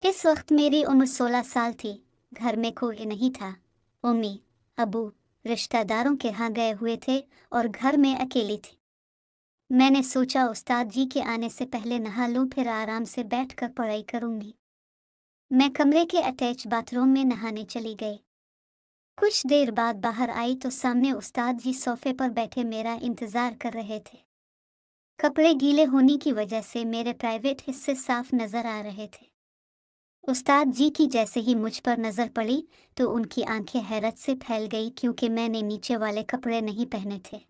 इस वक्त मेरी उम्र 16 साल थी। घर में कोई नहीं था। अम्मी, अबू रिश्तेदारों के यहाँ गए हुए थे और घर में अकेली थी। मैंने सोचा उस्ताद जी के आने से पहले नहा लूं, फिर आराम से बैठकर पढ़ाई करूंगी। मैं कमरे के अटैच बाथरूम में नहाने चली गई। कुछ देर बाद बाहर आई तो सामने उस्ताद जी सोफे पर बैठे मेरा इंतजार कर रहे थे। कपड़े गीले होने की वजह से मेरे प्राइवेट हिस्से साफ नजर आ रहे थे। उस्ताद जी की जैसे ही मुझ पर नजर पड़ी तो उनकी आंखें हैरत से फैल गई, क्योंकि मैंने नीचे वाले कपड़े नहीं पहने थे।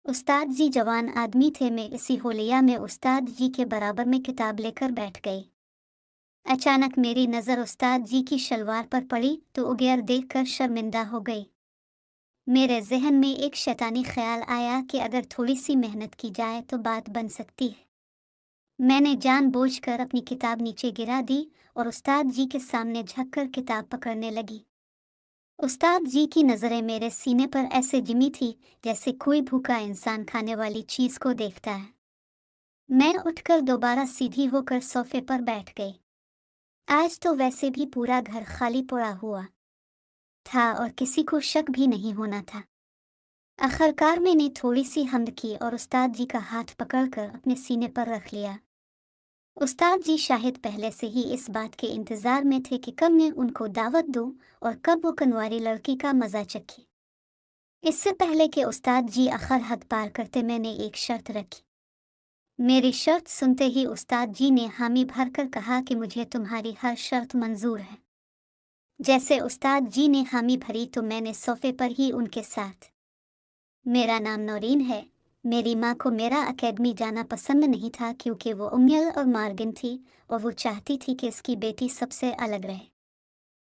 उस्ताद जी जवान आदमी थे। मैं इसी होलिया में उस्ताद जी के बराबर में किताब लेकर बैठ गई। अचानक मेरी नज़र उस्ताद जी की शलवार पर पड़ी तो उगैर देखकर शर्मिंदा हो गई। मेरे जहन में एक शैतानी ख्याल आया कि अगर थोड़ी सी मेहनत की जाए तो बात बन सकती है। मैंने जानबूझकर अपनी किताब नीचे गिरा दी और उस्ताद जी के सामने झुककर किताब पकड़ने लगी। उस्ताद जी की नज़रें मेरे सीने पर ऐसे जिमी थी जैसे कोई भूखा इंसान खाने वाली चीज़ को देखता है। मैं उठकर दोबारा सीधी होकर सोफे पर बैठ गई। आज तो वैसे भी पूरा घर खाली पड़ा हुआ था और किसी को शक भी नहीं होना था। आखिरकार मैंने थोड़ी सी हिम्मत की और उस्ताद जी का हाथ पकड़कर अपने सीने पर रख लिया। उस्ताद जी शायद पहले से ही इस बात के इंतज़ार में थे कि कब मैं उनको दावत दूं और कब वो कनवारी लड़की का मज़ा चखे। इससे पहले कि उस्ताद जी आखिर हद पार करते, मैंने एक शर्त रखी। मेरी शर्त सुनते ही उस्ताद जी ने हामी भरकर कहा कि मुझे तुम्हारी हर शर्त मंजूर है। जैसे उस्ताद जी ने हामी भरी तो मैंने सोफे पर ही उनके साथ। मेरा नाम नौरीन है। मेरी माँ को मेरा अकेडमी जाना पसंद नहीं था, क्योंकि वो उम्मीद और मार्गिन थी और वो चाहती थी कि उसकी बेटी सबसे अलग रहे।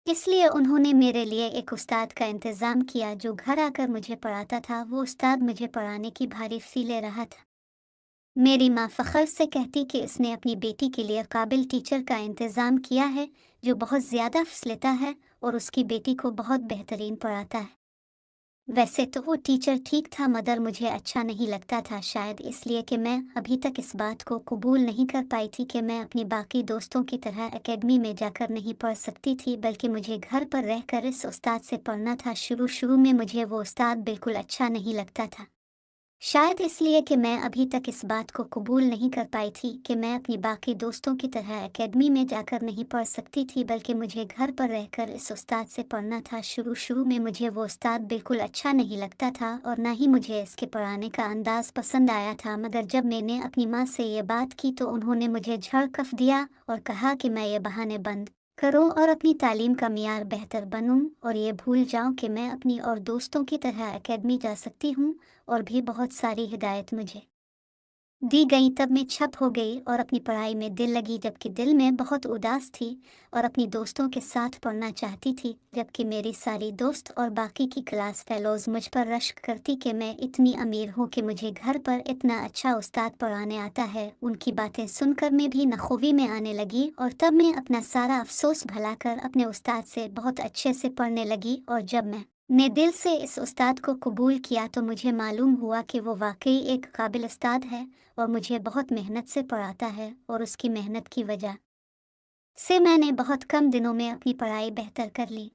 इसलिए उन्होंने मेरे लिए एक उस्ताद का इंतज़ाम किया जो घर आकर मुझे पढ़ाता था। वो उस्ताद मुझे पढ़ाने की भारी फी ले रहा था। मेरी माँ फ़ख्र से कहती कि इसने अपनी बेटी के लिए काबिल टीचर का इंतज़ाम किया है जो बहुत ज़्यादा फीस लेता है और उसकी बेटी को बहुत बेहतरीन पढ़ाता है। वैसे तो वो टीचर ठीक था, मगर मुझे अच्छा नहीं लगता था, शायद इसलिए कि मैं अभी तक इस बात को कबूल नहीं कर पाई थी कि मैं अपनी बाकी दोस्तों की तरह एकेडमी में जाकर नहीं पढ़ सकती थी, बल्कि मुझे घर पर रहकर इस उस्ताद से पढ़ना था। शुरू शुरू में मुझे वो उस्ताद बिल्कुल अच्छा नहीं लगता था, शायद इसलिए कि मैं अभी तक इस बात को कबूल नहीं कर पाई थी कि मैं अपनी बाकी दोस्तों की तरह एकेडमी में जाकर नहीं पढ़ सकती थी, बल्कि मुझे घर पर रहकर इस उस्ताद से पढ़ना था। शुरू शुरू में मुझे वो उस्ताद बिल्कुल अच्छा नहीं लगता था और ना ही मुझे इसके पढ़ाने का अंदाज़ पसंद आया था, मगर जब मैंने अपनी माँ से ये बात की तो उन्होंने मुझे झड़कफ दिया और कहा कि मैं ये बहाने बंद करूं और अपनी तालीम का मियार बेहतर बनूं और ये भूल जाऊं कि मैं अपनी और दोस्तों की तरह एकेडमी जा सकती हूं। और भी बहुत सारी हिदायत मुझे दी गई। तब मैं छप हो गई और अपनी पढ़ाई में दिल लगी, जबकि दिल में बहुत उदास थी और अपनी दोस्तों के साथ पढ़ना चाहती थी, जबकि मेरी सारी दोस्त और बाकी की क्लास फेलोज़ मुझ पर रश्क करती कि मैं इतनी अमीर हूँ कि मुझे घर पर इतना अच्छा उस्ताद पढ़ाने आता है। उनकी बातें सुनकर मैं भी नखूवी में आने लगी और तब मैं अपना सारा अफसोस भुलाकर अपने उस्ताद से बहुत अच्छे से पढ़ने लगी। और जब ने दिल से इस उस्ताद को कबूल किया तो मुझे मालूम हुआ कि वो वाकई एक काबिल उस्ताद है और मुझे बहुत मेहनत से पढ़ाता है, और उसकी मेहनत की वजह से मैंने बहुत कम दिनों में अपनी पढ़ाई बेहतर कर ली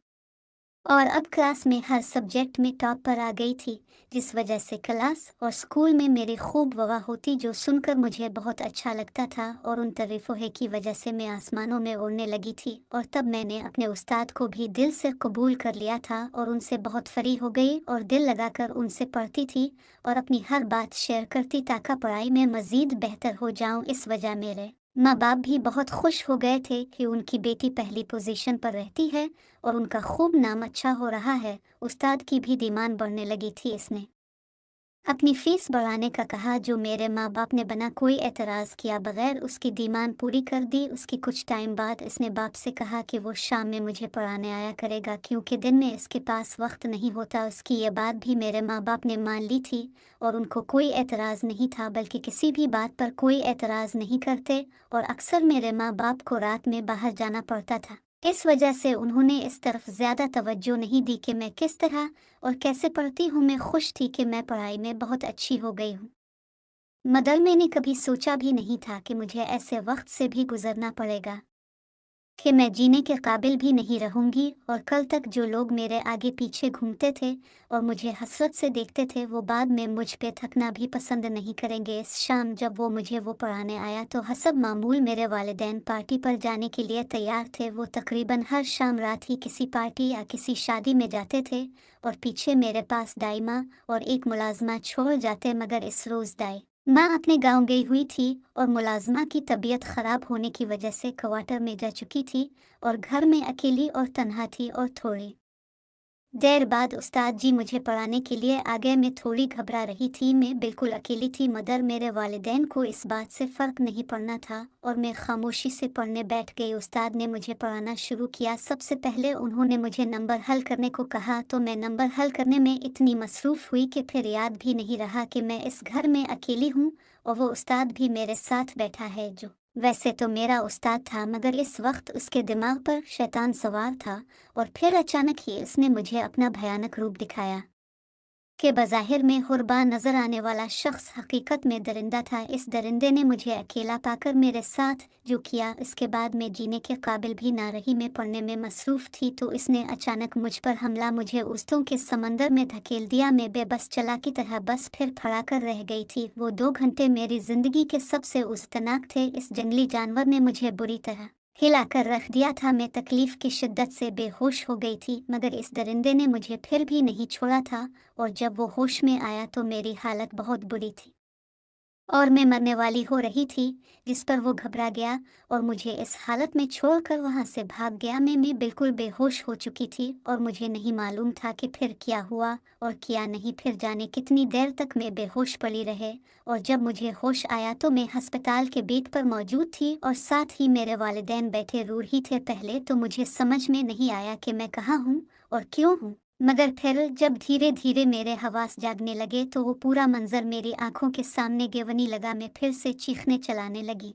और अब क्लास में हर सब्जेक्ट में टॉप पर आ गई थी, जिस वजह से क्लास और स्कूल में मेरी खूब वाह होती, जो सुनकर मुझे बहुत अच्छा लगता था। और उन तारीफ़ों की वजह से मैं आसमानों में उड़ने लगी थी। और तब मैंने अपने उस्ताद को भी दिल से कबूल कर लिया था और उनसे बहुत फरी हो गई और दिल लगाकर उनसे पढ़ती थी और अपनी हर बात शेयर करती ताकि पढ़ाई में मज़ीद बेहतर हो जाऊँ। इस वजह मेरे माँ बाप भी बहुत खुश हो गए थे कि उनकी बेटी पहली पोजीशन पर रहती है और उनका खूब नाम अच्छा हो रहा है। उस्ताद की भी डिमांड बढ़ने लगी थी। इसने अपनी फीस बढ़ाने का कहा, जो मेरे माँ बाप ने बिना कोई एतराज़ किया बगैर उसकी डिमांड पूरी कर दी। उसकी कुछ टाइम बाद इसने बाप से कहा कि वो शाम में मुझे पढ़ाने आया करेगा, क्योंकि दिन में इसके पास वक्त नहीं होता। उसकी ये बात भी मेरे माँ बाप ने मान ली थी और उनको कोई एतराज़ नहीं था, बल्कि किसी भी बात पर कोई एतराज़ नहीं करते। और अक्सर मेरे माँ बाप को रात में बाहर जाना पड़ता था, इस वजह से उन्होंने इस तरफ ज़्यादा तवज्जो नहीं दी कि मैं किस तरह और कैसे पढ़ती हूँ। मैं खुश थी कि मैं पढ़ाई में बहुत अच्छी हो गई हूँ, मगर मैंने कभी सोचा भी नहीं था कि मुझे ऐसे वक्त से भी गुजरना पड़ेगा। कि मैं जीने के काबिल भी नहीं रहूंगी और कल तक जो लोग मेरे आगे पीछे घूमते थे और मुझे हसरत से देखते थे वो बाद में मुझ पे थकना भी पसंद नहीं करेंगे। इस शाम जब वो मुझे वो पढ़ाने आया तो हसब मामूल मेरे वालिदैन पार्टी पर जाने के लिए तैयार थे। वो तकरीबन हर शाम रात ही किसी पार्टी या किसी शादी में जाते थे और पीछे मेरे पास दाइमा और एक मुलाजमा छोड़ जाते, मगर इस रोज़ दाई माँ अपने गांव गई हुई थी और मुलाजमा की तबीयत ख़राब होने की वजह से क्वार्टर में जा चुकी थी और घर में अकेली और तन्हा थी। और थोड़ी देर बाद उस्ताद जी मुझे पढ़ाने के लिए आ गए। मैं थोड़ी घबरा रही थी, मैं बिल्कुल अकेली थी, मगर मेरे वालिदैन को इस बात से फ़र्क नहीं पड़ना था और मैं खामोशी से पढ़ने बैठ गई। उस्ताद ने मुझे पढ़ाना शुरू किया। सबसे पहले उन्होंने मुझे नंबर हल करने को कहा तो मैं नंबर हल करने में इतनी मसरूफ़ हुई कि फिर याद भी नहीं रहा कि मैं इस घर में अकेली हूँ और वो उस्ताद भी मेरे साथ बैठा है, जो वैसे तो मेरा उस्ताद था, मगर इस वक्त उसके दिमाग पर शैतान सवार था। और फिर अचानक ही उसने मुझे अपना भयानक रूप दिखाया कि बज़ाहिर में हुर्बा नज़र आने वाला शख्स हकीकत में दरिंदा था। इस दरिंदे ने मुझे अकेला पाकर मेरे साथ जो किया, इसके बाद मैं जीने के काबिल भी ना रही। मैं पढ़ने में मसरूफ़ थी तो इसने अचानक मुझ पर हमला, मुझे उस्तों के समंदर में धकेल दिया। मैं बेबस चला की तरह बस फिर फड़ा कर रह गई थी। वो 2 घंटे मेरी ज़िंदगी के सबसे उज़तनाक थे। इस जंगली जानवर ने मुझे बुरी तरह हिलाकर रख दिया था। मैं तकलीफ़ की शिद्दत से बेहोश हो गई थी, मगर इस दरिंदे ने मुझे फिर भी नहीं छोड़ा था और जब वो होश में आया तो मेरी हालत बहुत बुरी थी और मैं मरने वाली हो रही थी, जिस पर वो घबरा गया और मुझे इस हालत में छोड़कर वहाँ से भाग गया। मैं बिल्कुल बेहोश हो चुकी थी और मुझे नहीं मालूम था कि फिर क्या हुआ और क्या नहीं। फिर जाने कितनी देर तक मैं बेहोश पड़ी रहे और जब मुझे होश आया तो मैं अस्पताल के बेड पर मौजूद थी और साथ ही मेरे वालिदैन बैठे रूर ही थे। पहले तो मुझे समझ में नहीं आया कि मैं कहाँ हूँ और क्यों हूँ, मगर फिर जब धीरे धीरे मेरे हवास जागने लगे तो वो पूरा मंजर मेरी आंखों के सामने गेवनी लगा। मैं फिर से चीखने चलाने लगी।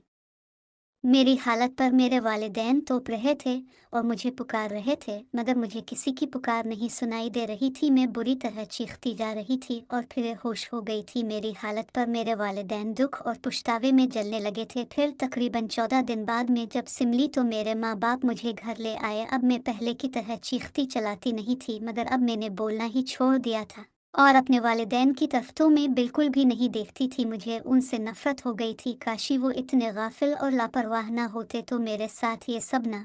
मेरी हालत पर मेरे वालिदैन तोप रहे थे और मुझे पुकार रहे थे, मगर मुझे किसी की पुकार नहीं सुनाई दे रही थी। मैं बुरी तरह चीखती जा रही थी और फिर होश हो गई थी। मेरी हालत पर मेरे वालिदैन दुख और पुछतावे में जलने लगे थे। फिर तकरीबन 14 दिन बाद में जब सिमली तो मेरे माँ बाप मुझे घर ले आए। अब मैं पहले की तरह चीखती चलाती नहीं थी, मगर अब मैंने बोलना ही छोड़ दिया था और अपने वालिदैन की तरफ तो मैं बिल्कुल भी नहीं देखती थी। मुझे उनसे नफरत हो गई थी। काशी वो इतने गाफिल और लापरवाह ना होते तो मेरे साथ ये सब ना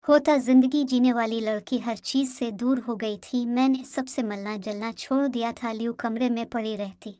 होता। जिंदगी जीने वाली लड़की हर चीज़ से दूर हो गई थी। मैंने सबसे मिलना जलना छोड़ दिया था। लियो कमरे में पड़ी रहती